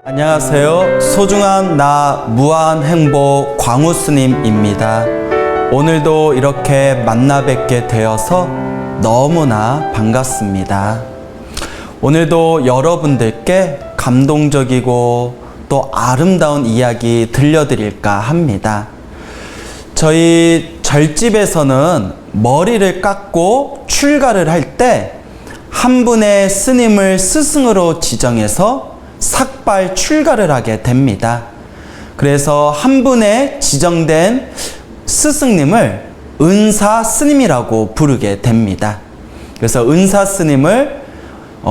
안녕하세요. 소중한 나 무한행복 광우스님입니다. 오늘도 이렇게 만나 뵙게 되어서 너무나 반갑습니다. 오늘도 여러분들께 감동적이고 또 아름다운 이야기 들려드릴까 합니다. 저희 절집에서는 머리를 깎고 출가를 할 때 한 분의 스님을 스승으로 지정해서 삭발 출가를 하게 됩니다. 그래서 한 분의 지정된 스승님을 은사 스님이라고 부르게 됩니다. 그래서 은사 스님을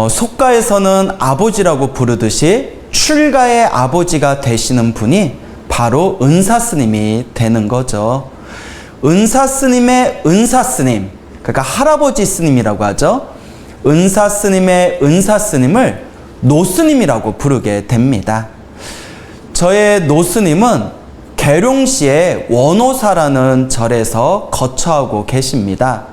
속가에서는 아버지라고 부르듯이 출가의 아버지가 되시는 분이 바로 은사 스님이 되는 거죠. 은사 스님의 은사 스님, 그러니까 할아버지 스님이라고 하죠. 은사 스님의 은사 스님을 노스님이라고 부르게 됩니다. 저의 노스님은 계룡시의 원호사라는 절에서 거처하고 계십니다.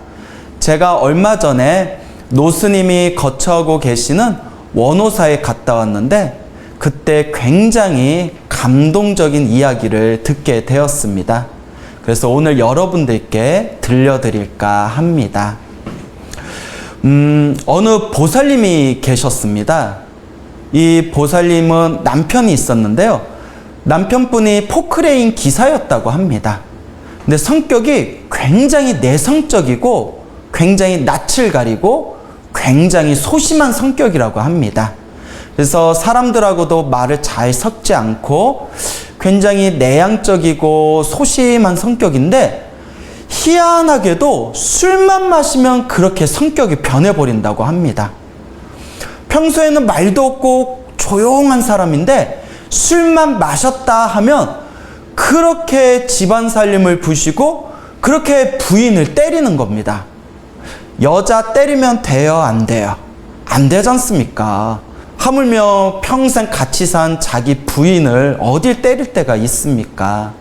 제가 얼마 전에 노스님이 거처하고 계시는 원호사에 갔다 왔는데 그때 굉장히 감동적인 이야기를 듣게 되었습니다. 그래서 오늘 여러분들께 들려드릴까 합니다. 어느 보살님이 계셨습니다. 이 보살님은 남편이 있었는데요. 남편분이 포크레인 기사였다고 합니다. 근데 성격이 굉장히 내성적이고 굉장히 낯을 가리고 굉장히 소심한 성격이라고 합니다. 그래서 사람들하고도 말을 잘 섞지 않고 굉장히 내향적이고 소심한 성격인데 희한하게도 술만 마시면 그렇게 성격이 변해버린다고 합니다. 평소에는 말도 없고 조용한 사람인데 술만 마셨다 하면 그렇게 집안 살림을 부시고 그렇게 부인을 때리는 겁니다. 여자 때리면 돼요, 안 돼요? 안 되지 않습니까? 하물며 평생 같이 산 자기 부인을 어딜 때릴 때가 있습니까?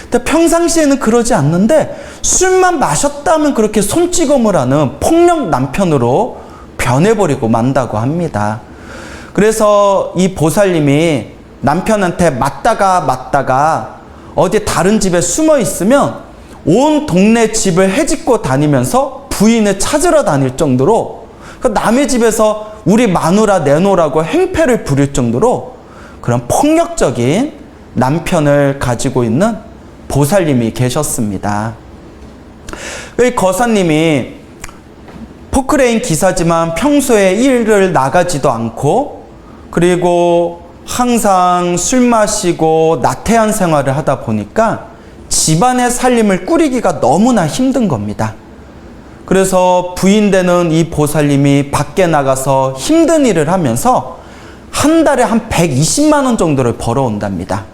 근데 평상시에는 그러지 않는데 술만 마셨다면 그렇게 손찌검을 하는 폭력 남편으로 변해버리고 만다고 합니다. 그래서 이 보살님이 남편한테 맞다가 어디 다른 집에 숨어 있으면 온 동네 집을 헤집고 다니면서 부인을 찾으러 다닐 정도로 남의 집에서 우리 마누라 내놓으라고 행패를 부릴 정도로 그런 폭력적인 남편을 가지고 있는 보살님이 계셨습니다. 이 거사님이 포크레인 기사지만 평소에 일을 나가지도 않고 그리고 항상 술 마시고 나태한 생활을 하다 보니까 집안의 살림을 꾸리기가 너무나 힘든 겁니다. 그래서 부인되는 이 보살님이 밖에 나가서 힘든 일을 하면서 한 달에 한 120만 원 정도를 벌어온답니다.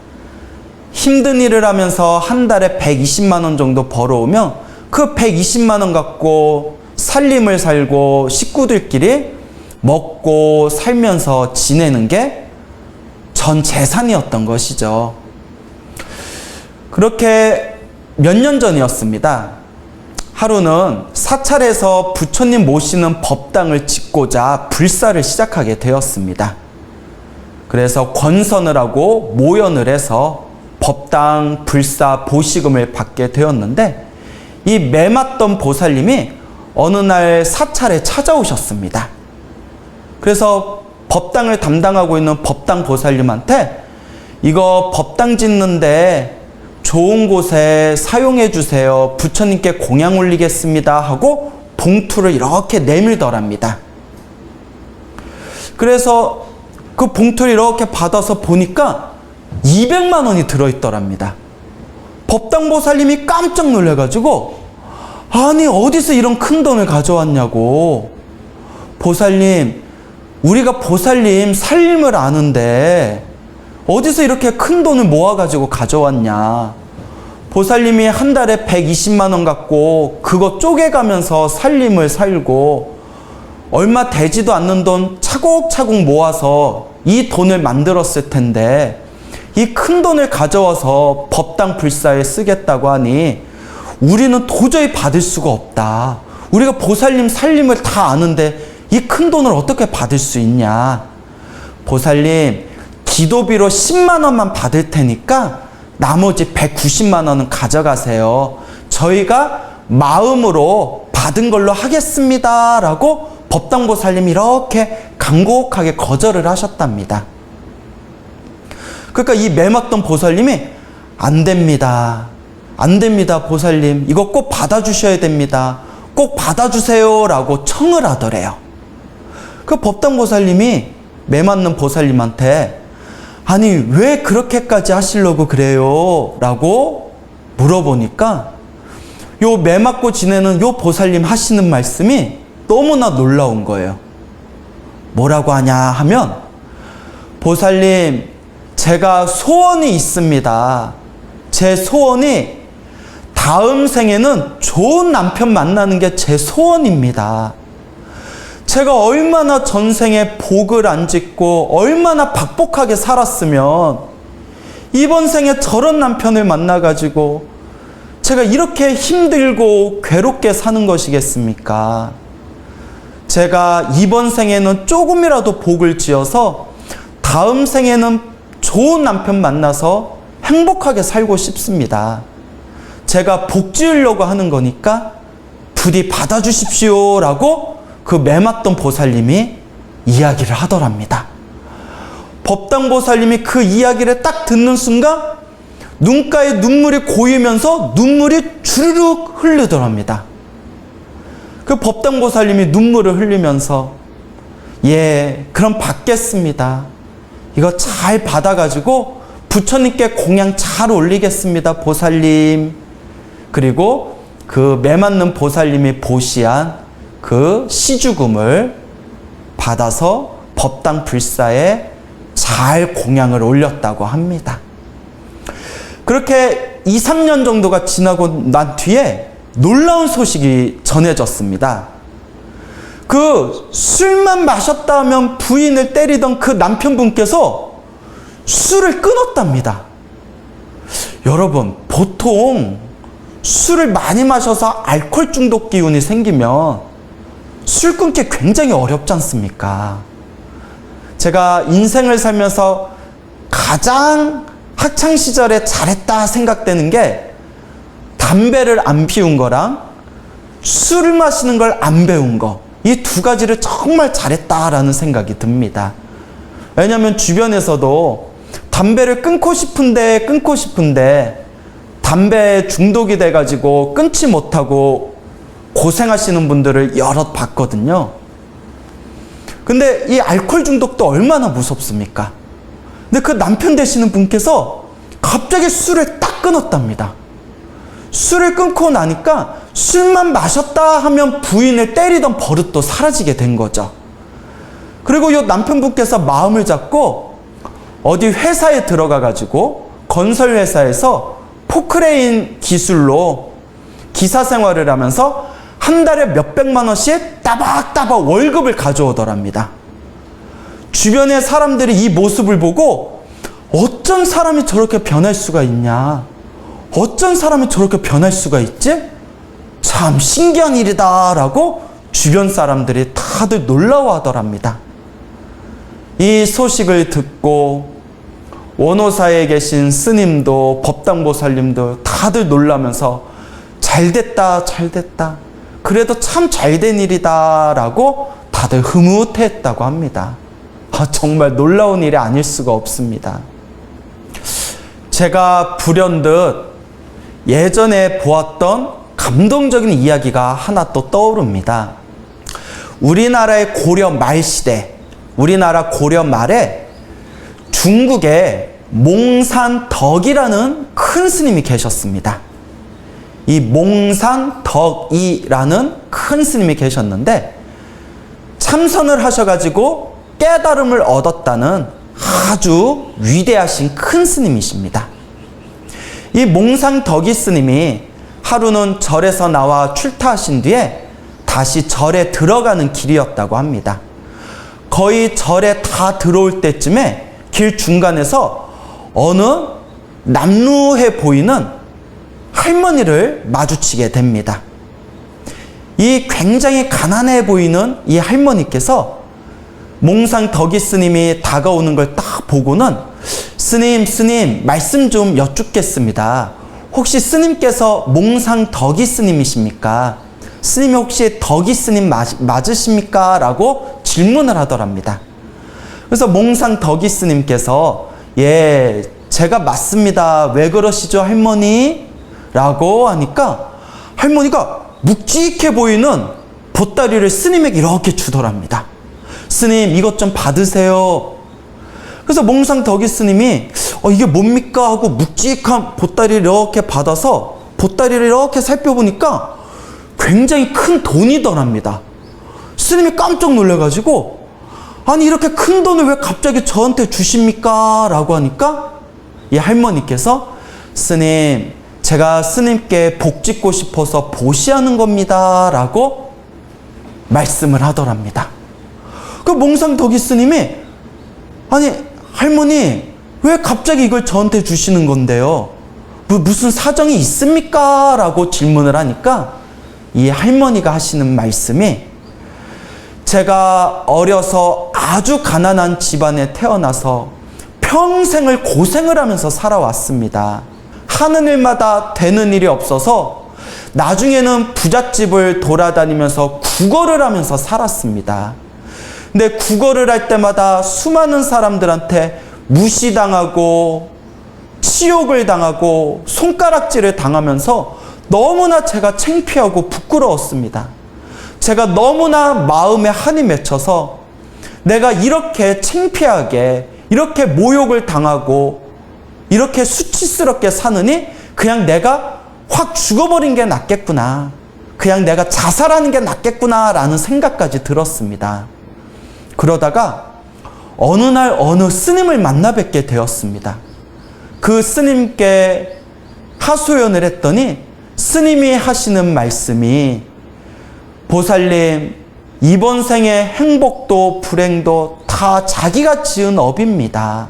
힘든 일을 하면서 한 달에 120만 원 정도 벌어오면 그 120만 원 갖고 살림을 살고 식구들끼리 먹고 살면서 지내는 게 전 재산이었던 것이죠. 그렇게 몇 년 전이었습니다. 하루는 사찰에서 부처님 모시는 법당을 짓고자 불사를 시작하게 되었습니다. 그래서 권선을 하고 모연을 해서 법당 불사 보시금을 받게 되었는데 이 매맞던 보살님이 어느 날 사찰에 찾아오셨습니다. 그래서 법당을 담당하고 있는 법당 보살님한테 이거 법당 짓는데 좋은 곳에 사용해 주세요. 부처님께 공양 올리겠습니다 하고 봉투를 이렇게 내밀더랍니다. 그래서 그 봉투를 이렇게 받아서 보니까 200만 원이 들어있더랍니다. 법당 보살님이 깜짝 놀래가지고 아니 어디서 이런 큰 돈을 가져왔냐고. 보살님, 우리가 보살님 살림을 아는데 어디서 이렇게 큰 돈을 모아가지고 가져왔냐. 보살님이 한 달에 120만 원 갖고 그거 쪼개가면서 살림을 살고 얼마 되지도 않는 돈 차곡차곡 모아서 이 돈을 만들었을 텐데 이 큰 돈을 가져와서 법당 불사에 쓰겠다고 하니 우리는 도저히 받을 수가 없다. 우리가 보살님 살림을 다 아는데 이 큰 돈을 어떻게 받을 수 있냐. 보살님, 기도비로 10만 원만 받을 테니까 나머지 190만 원은 가져가세요. 저희가 마음으로 받은 걸로 하겠습니다. 라고 법당보살님이 이렇게 간곡하게 거절을 하셨답니다. 그러니까 이 매맞던 보살님이 안 됩니다. 안 됩니다, 보살님. 이거 꼭 받아주셔야 됩니다. 꼭 받아주세요. 라고 청을 하더래요. 그 법당보살님이 매맞는 보살님한테 아니 왜 그렇게까지 하시려고 그래요? 라고 물어보니까 요 매맞고 지내는 요 보살님 하시는 말씀이 너무나 놀라운 거예요. 뭐라고 하냐 하면 보살님 제가 소원이 있습니다. 제 소원이 다음 생에는 좋은 남편 만나는 게 제 소원입니다. 제가 얼마나 전생에 복을 안 짓고 얼마나 박복하게 살았으면 이번 생에 저런 남편을 만나가지고 제가 이렇게 힘들고 괴롭게 사는 것이겠습니까? 제가 이번 생에는 조금이라도 복을 지어서 다음 생에는 좋은 남편 만나서 행복하게 살고 싶습니다. 제가 복 지으려고 하는 거니까 부디 받아주십시오 라고 그 매맞던 보살님이 이야기를 하더랍니다. 법당보살님이 그 이야기를 딱 듣는 순간 눈가에 눈물이 고이면서 눈물이 주르륵 흐르더랍니다. 그 법당보살님이 눈물을 흘리면서 예, 그럼 받겠습니다. 이거 잘 받아가지고 부처님께 공양 잘 올리겠습니다, 보살님. 그리고 그 매맞는 보살님이 보시한 그 시주금을 받아서 법당 불사에 잘 공양을 올렸다고 합니다. 그렇게 2, 3년 정도가 지나고 난 뒤에 놀라운 소식이 전해졌습니다. 그 술만 마셨다 하면 부인을 때리던 그 남편분께서 술을 끊었답니다. 여러분, 보통 술을 많이 마셔서 알코올 중독 기운이 생기면 술 끊기 굉장히 어렵지 않습니까? 제가 인생을 살면서 가장 학창시절에 잘했다 생각되는 게 담배를 안 피운 거랑 술을 마시는 걸 안 배운 거, 이 두 가지를 정말 잘했다라는 생각이 듭니다. 왜냐하면 주변에서도 담배를 끊고 싶은데 담배 중독이 돼가지고 끊지 못하고 고생하시는 분들을 여럿 봤거든요. 근데 이 알코올 중독도 얼마나 무섭습니까? 근데 그 남편 되시는 분께서 갑자기 술을 딱 끊었답니다. 술을 끊고 나니까 술만 마셨다 하면 부인을 때리던 버릇도 사라지게 된 거죠. 그리고 이 남편분께서 마음을 잡고 어디 회사에 들어가가지고 건설회사에서 포크레인 기술로 기사 생활을 하면서 한 달에 몇백만 원씩 따박따박 월급을 가져오더랍니다. 주변의 사람들이 이 모습을 보고 어쩐 사람이 저렇게 변할 수가 있냐? 어쩐 사람이 저렇게 변할 수가 있지? 참 신기한 일이다 라고 주변 사람들이 다들 놀라워하더랍니다. 이 소식을 듣고 원호사에 계신 스님도 법당보살님도 다들 놀라면서 잘됐다 잘됐다 그래도 참 잘된 일이다 라고 다들 흐뭇해했다고 합니다. 정말 놀라운 일이 아닐 수가 없습니다. 제가 불현듯 예전에 보았던 감동적인 이야기가 하나 또 떠오릅니다. 우리나라의 고려 말 시대, 우리나라 고려 말에 중국에 몽산덕이라는 큰 스님이 계셨습니다. 이 몽산덕이라는 큰 스님이 계셨는데 참선을 하셔가지고 깨달음을 얻었다는 아주 위대하신 큰 스님이십니다. 이 몽산덕이 스님이 하루는 절에서 나와 출타하신 뒤에 다시 절에 들어가는 길이었다고 합니다. 거의 절에 다 들어올 때쯤에 길 중간에서 어느 남루해 보이는 할머니를 마주치게 됩니다. 이 굉장히 가난해 보이는 이 할머니께서 몽상 덕이 스님이 다가오는 걸 딱 보고는 스님 말씀 좀 여쭙겠습니다. 혹시 스님께서 몽상 덕이 스님이십니까? 스님이 혹시 덕이 스님 맞으십니까? 라고 질문을 하더랍니다. 그래서 몽상 덕이 스님께서 예, 제가 맞습니다. 왜 그러시죠, 할머니? 라고 하니까 할머니가 묵직해 보이는 보따리를 스님에게 이렇게 주더랍니다. 스님, 이것 좀 받으세요. 그래서 몽상 덕이 스님이 이게 뭡니까? 하고 묵직한 보따리를 이렇게 받아서 보따리를 이렇게 살펴보니까 굉장히 큰 돈이더랍니다. 스님이 깜짝 놀래가지고 아니 이렇게 큰 돈을 왜 갑자기 저한테 주십니까? 라고 하니까 이 할머니께서 스님, 제가 스님께 복 짓고 싶어서 보시하는 겁니다. 라고 말씀을 하더랍니다. 그 몽상 덕이 스님이 아니 할머니 왜 갑자기 이걸 저한테 주시는 건데요? 무슨 사정이 있습니까? 라고 질문을 하니까 이 할머니가 하시는 말씀이 제가 어려서 아주 가난한 집안에 태어나서 평생을 고생을 하면서 살아왔습니다. 하는 일마다 되는 일이 없어서 나중에는 부잣집을 돌아다니면서 구걸을 하면서 살았습니다. 근데 구걸을 할 때마다 수많은 사람들한테 무시당하고 치욕을 당하고 손가락질을 당하면서 너무나 제가 창피하고 부끄러웠습니다. 제가 너무나 마음에 한이 맺혀서 내가 이렇게 창피하게 이렇게 모욕을 당하고 이렇게 수치스럽게 사느니 그냥 내가 확 죽어버린 게 낫겠구나. 그냥 내가 자살하는 게 낫겠구나 라는 생각까지 들었습니다. 그러다가 어느 날 어느 스님을 만나 뵙게 되었습니다. 그 스님께 하소연을 했더니 스님이 하시는 말씀이 보살님, 이번 생의 행복도 불행도 다 자기가 지은 업입니다.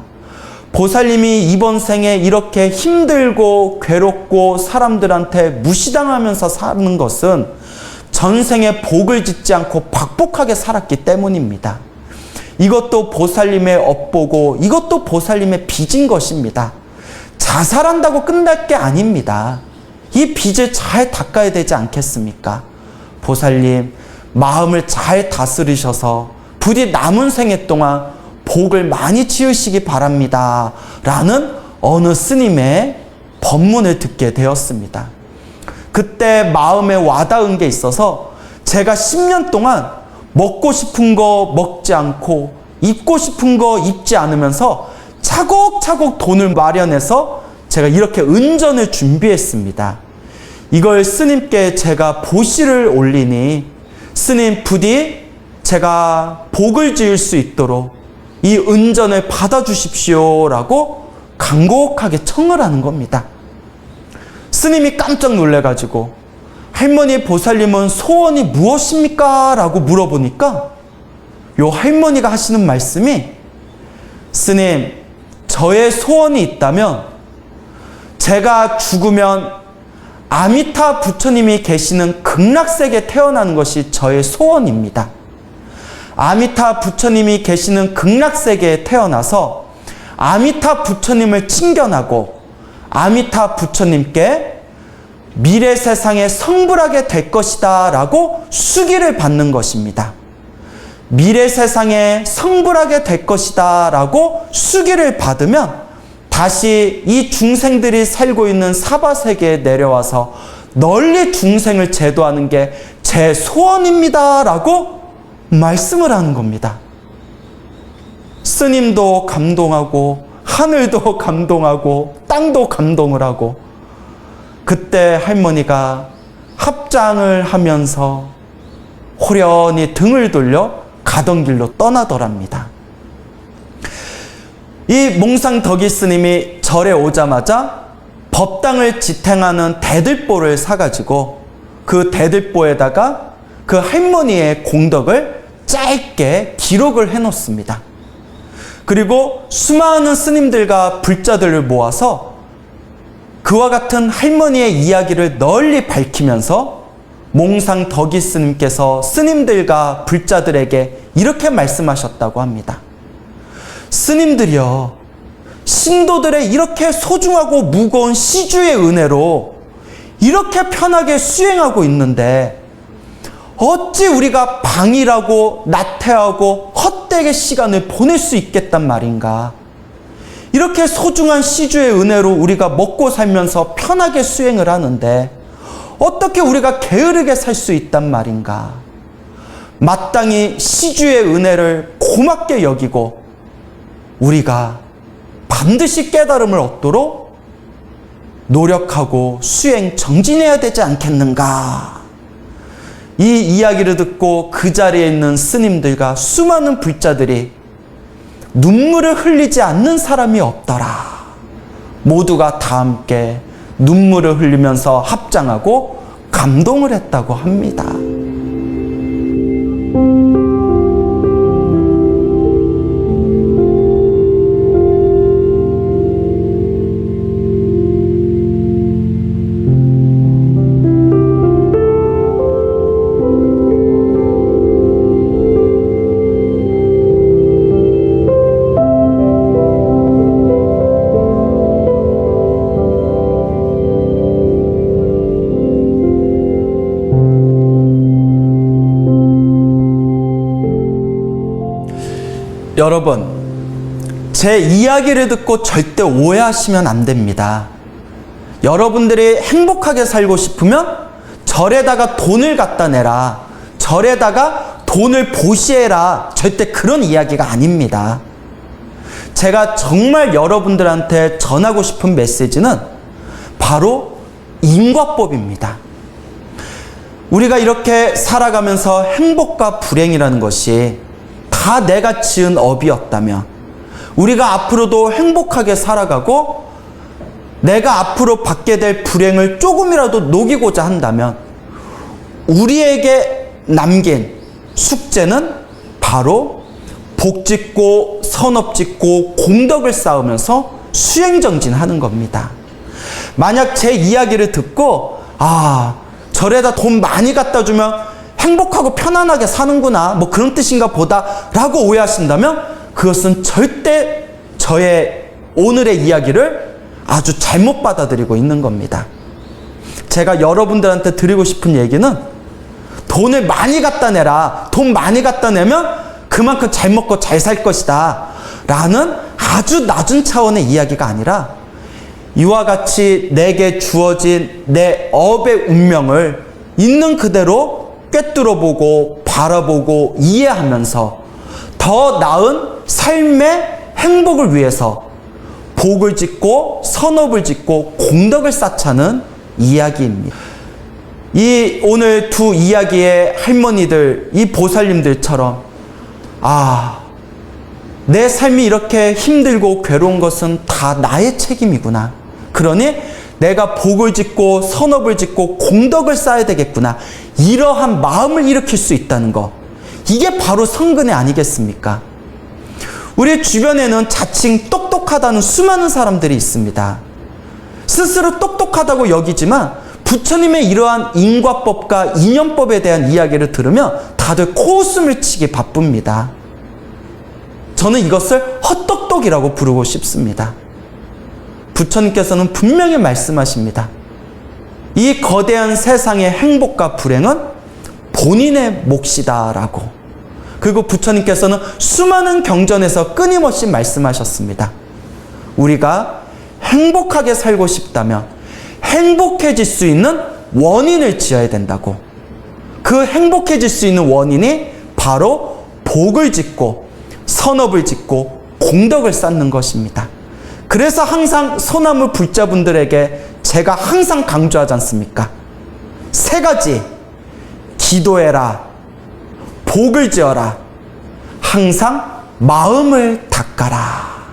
보살님이 이번 생에 이렇게 힘들고 괴롭고 사람들한테 무시당하면서 사는 것은 전생에 복을 짓지 않고 박복하게 살았기 때문입니다. 이것도 보살님의 업보고 이것도 보살님의 빚인 것입니다. 자살한다고 끝날 게 아닙니다. 이 빚을 잘 닦아야 되지 않겠습니까? 보살님, 마음을 잘 다스리셔서 부디 남은 생애 동안 복을 많이 지으시기 바랍니다. 라는 어느 스님의 법문을 듣게 되었습니다. 그때 마음에 와닿은 게 있어서 제가 10년 동안 먹고 싶은 거 먹지 않고 입고 싶은 거 입지 않으면서 차곡차곡 돈을 마련해서 제가 이렇게 은전을 준비했습니다. 이걸 스님께 제가 보시를 올리니 스님 부디 제가 복을 지을 수 있도록 이 은전을 받아주십시오 라고 간곡하게 청을 하는 겁니다. 스님이 깜짝 놀래가지고 할머니 보살님은 소원이 무엇입니까? 라고 물어보니까 요 할머니가 하시는 말씀이 스님, 저의 소원이 있다면 제가 죽으면 아미타 부처님이 계시는 극락세계에 태어나는 것이 저의 소원입니다. 아미타 부처님이 계시는 극락세계에 태어나서 아미타 부처님을 친견하고 아미타 부처님께 미래 세상에 성불하게 될 것이다 라고 수기를 받는 것입니다. 미래 세상에 성불하게 될 것이다 라고 수기를 받으면 다시 이 중생들이 살고 있는 사바세계에 내려와서 널리 중생을 제도하는 게 제 소원입니다 라고 말씀을 하는 겁니다. 스님도 감동하고 하늘도 감동하고 땅도 감동을 하고 그때 할머니가 합장을 하면서 호련히 등을 돌려 가던 길로 떠나더랍니다. 이 몽상 덕이 스님이 절에 오자마자 법당을 지탱하는 대들보를 사가지고 그 대들보에다가 그 할머니의 공덕을 짧게 기록을 해놓습니다. 그리고 수많은 스님들과 불자들을 모아서 그와 같은 할머니의 이야기를 널리 밝히면서 몽상 덕이 스님께서 스님들과 불자들에게 이렇게 말씀하셨다고 합니다. 스님들이여, 신도들의 이렇게 소중하고 무거운 시주의 은혜로 이렇게 편하게 수행하고 있는데 어찌 우리가 방일하고 나태하고 헛되게 시간을 보낼 수 있겠단 말인가. 이렇게 소중한 시주의 은혜로 우리가 먹고 살면서 편하게 수행을 하는데 어떻게 우리가 게으르게 살 수 있단 말인가. 마땅히 시주의 은혜를 고맙게 여기고 우리가 반드시 깨달음을 얻도록 노력하고 수행 정진해야 되지 않겠는가. 이 이야기를 듣고 그 자리에 있는 스님들과 수많은 불자들이 눈물을 흘리지 않는 사람이 없더라. 모두가 다 함께 눈물을 흘리면서 합장하고 감동을 했다고 합니다. 여러분, 제 이야기를 듣고 절대 오해하시면 안 됩니다. 여러분들이 행복하게 살고 싶으면 절에다가 돈을 갖다 내라, 절에다가 돈을 보시해라, 절대 그런 이야기가 아닙니다. 제가 정말 여러분들한테 전하고 싶은 메시지는 바로 인과법입니다. 우리가 이렇게 살아가면서 행복과 불행이라는 것이 다 내가 지은 업이었다면 우리가 앞으로도 행복하게 살아가고 내가 앞으로 받게 될 불행을 조금이라도 녹이고자 한다면 우리에게 남긴 숙제는 바로 복 짓고 선업 짓고 공덕을 쌓으면서 수행정진하는 겁니다. 만약 제 이야기를 듣고 절에다 돈 많이 갖다 주면 행복하고 편안하게 사는구나, 뭐 그런 뜻인가 보다 라고 오해하신다면 그것은 절대 저의 오늘의 이야기를 아주 잘못 받아들이고 있는 겁니다. 제가 여러분들한테 드리고 싶은 얘기는 돈을 많이 갖다 내라, 돈 많이 갖다 내면 그만큼 잘 먹고 잘 살 것이다 라는 아주 낮은 차원의 이야기가 아니라 이와 같이 내게 주어진 내 업의 운명을 있는 그대로 꿰뚫어보고 바라보고 이해하면서 더 나은 삶의 행복을 위해서 복을 짓고 선업을 짓고 공덕을 쌓자는 이야기입니다. 이 오늘 두 이야기의 할머니들, 이 보살님들처럼 내 삶이 이렇게 힘들고 괴로운 것은 다 나의 책임이구나. 그러니 내가 복을 짓고 선업을 짓고 공덕을 쌓아야 되겠구나. 이러한 마음을 일으킬 수 있다는 것. 이게 바로 성근의 아니겠습니까? 우리 주변에는 자칭 똑똑하다는 수많은 사람들이 있습니다. 스스로 똑똑하다고 여기지만 부처님의 이러한 인과법과 인연법에 대한 이야기를 들으면 다들 코웃음을 치기 바쁩니다. 저는 이것을 헛똑똑이라고 부르고 싶습니다. 부처님께서는 분명히 말씀하십니다. 이 거대한 세상의 행복과 불행은 본인의 몫이다 라고. 그리고 부처님께서는 수많은 경전에서 끊임없이 말씀하셨습니다. 우리가 행복하게 살고 싶다면 행복해질 수 있는 원인을 지어야 된다고. 그 행복해질 수 있는 원인이 바로 복을 짓고 선업을 짓고 공덕을 쌓는 것입니다. 그래서 항상 소나무 불자분들에게 제가 항상 강조하지 않습니까? 세 가지. 기도해라, 복을 지어라, 항상 마음을 닦아라.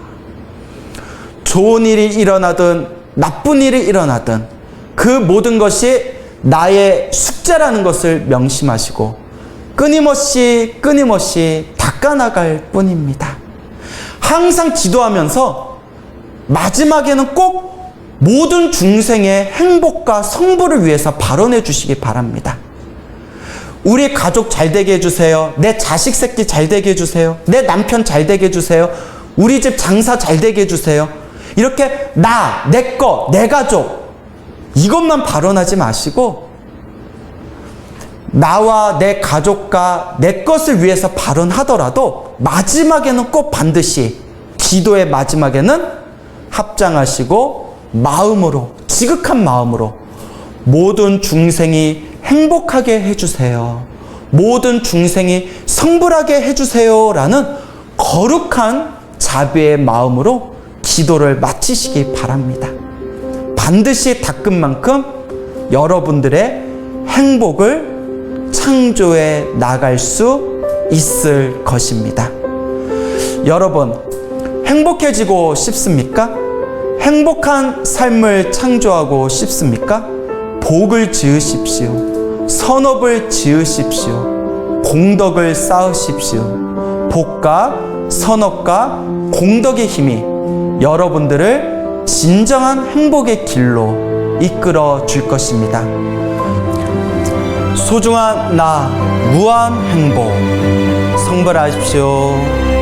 좋은 일이 일어나든 나쁜 일이 일어나든 그 모든 것이 나의 숙제라는 것을 명심하시고 끊임없이 닦아나갈 뿐입니다. 항상 지도하면서 마지막에는 꼭 모든 중생의 행복과 성불을 위해서 발언해 주시기 바랍니다. 우리 가족 잘 되게 해주세요. 내 자식 새끼 잘 되게 해주세요. 내 남편 잘 되게 해주세요. 우리 집 장사 잘 되게 해주세요. 이렇게 나, 내 거, 내 가족 이것만 발언하지 마시고 나와 내 가족과 내 것을 위해서 발언하더라도 마지막에는 꼭 반드시 기도의 마지막에는 합장하시고 마음으로, 지극한 마음으로 모든 중생이 행복하게 해주세요. 모든 중생이 성불하게 해주세요. 라는 거룩한 자비의 마음으로 기도를 마치시기 바랍니다. 반드시 닦은 만큼 여러분들의 행복을 창조해 나갈 수 있을 것입니다. 여러분, 행복해지고 싶습니까? 행복한 삶을 창조하고 싶습니까? 복을 지으십시오. 선업을 지으십시오. 공덕을 쌓으십시오. 복과 선업과 공덕의 힘이 여러분들을 진정한 행복의 길로 이끌어 줄 것입니다. 소중한 나, 무한 행복. 성불하십시오.